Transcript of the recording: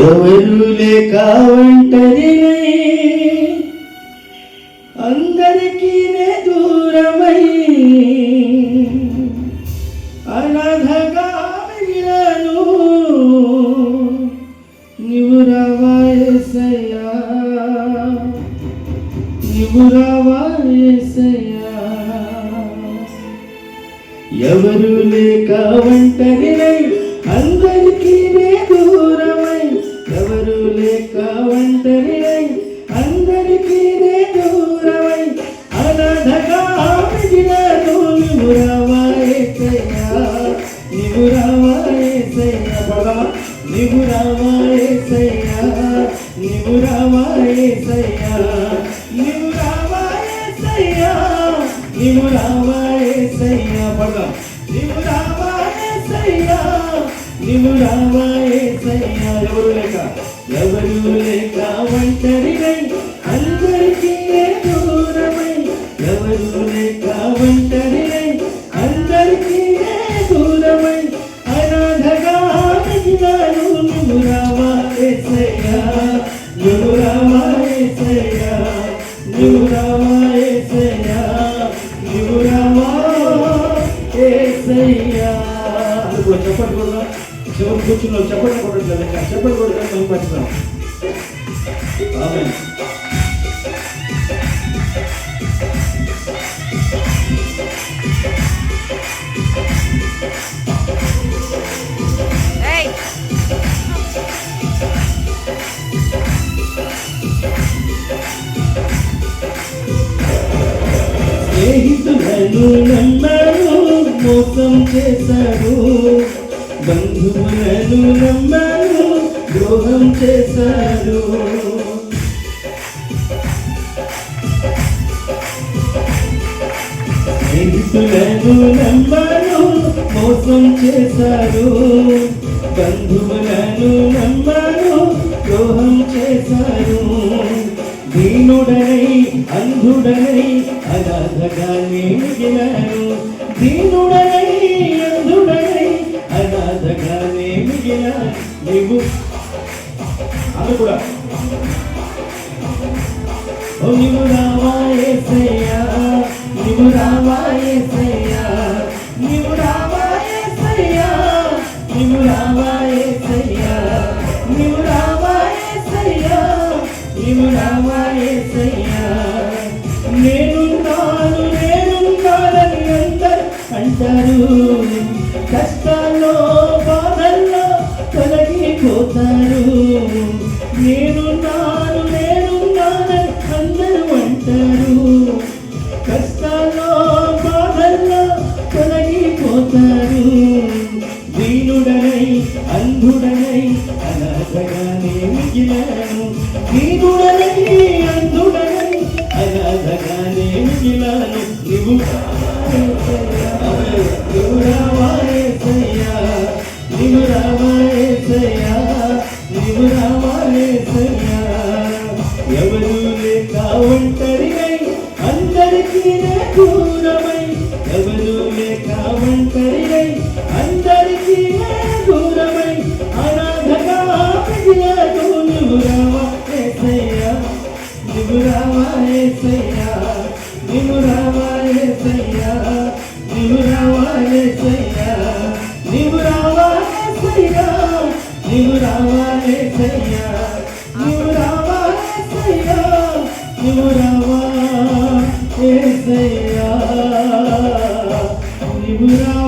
ఎవరు లేక ఒంటరినై అందరికీ దూరమై అనాథగా మిగిలాను. నీవు రావా యేసయ్యా, నీవు రావా యేసయ్యా. ఎవరు లేక ఒంటరినై అందరికీ దూరమై, ఎవరు లేక ఒంటరినై అందరికీ దూరమై అనాథగా మిగిలాను. నీవు రావా యేసయ్యా, నీవు రావా యేసయ్యా. పడమా నీవు రావా యేసయ్యా, నీవు రావా యేసయ్యా, నీవు రావా యేసయ్యా, నీవు రావా యేసయ్యా. పడమా నీవు రావా యేసయ్యా, నీవు రావా యేసయ్యా. ఎవరు లేక ఒంటరినై అందరికీ దూరమై, ఎవరు లేక ఒంటరినై అందరికీ దూరమై అనాథగా మిగిలాను. నీవు రావా యేసయ్యా, నీవు రావా యేసయ్యా, నీవు రావా యేసయ్యా, నీవు రావా యేసయ్యా. చెప్పండి కూడా చివరి కూర్చున్నావు, చెప్పండి కొట్టట్లేదు, ఇంకా చెప్పండి కొట్టలేదు మేము పట్టినాం. స్నేహితులను నమ్మారు, మోసం చేశారు, బంధువులను నమ్మారు, ద్రోహం చేశారు. స్నేహితులను నమ్మారు, మోసం చేశారు, బంధువులను నమ్మారు, ద్రోహం చేశారు. దీనుడనై అంధుడనై అనాథగానే మిగిలాను, దీనుడనై అంధుడనై అనాథగానే మిగిలాను. నీవు అది కూడా నీవు రావా యేసయ్యా, నీవు రావా యేసయ్యా, నీవు రావా యేసయ్యా, నీవు రావా యేసయ్యా, నీవు రావా యేసయ్యా, నీవు రావా యేసయ్యా. నేనున్నాను నేనున్నానని అందరు అంటారు, కష్టాల్లో బాధల్లో తొలగిపోతారు. నేనున్నాను నేనున్నానని అందరూ అంటారు, కష్టాల్లో బాధల్లో తొలగిపోతారు. దీనుడనై అంధుడనై అనాథగానే మిగిలాను, దీనుడనై అంధుడనై అనాథగానే మిగిలాను. నీవు రావా యేసయ్యా, నీవు రావా యేసయ్యా, నీవు రావా యేసయ్యా. ఎవరు లేక ఒంటరినై అందరికీ దూరమై, ఎవరు లేక ఒంటరినై అందరికీ దూరమై అనాథగా మిగిలాను. నీవు రావా యేసయ్యా, నీవు రావా యేసయ్యా, నీవు రావా యేసయ్యా, నీవు రావా యేసయ్యా, నీవు రావా యేసయ్యా, నీవు రావా యేసయ్యా, నీవు రావా యేసయ్యా, నీవు రావా యేసయ్యా, నీవు రావా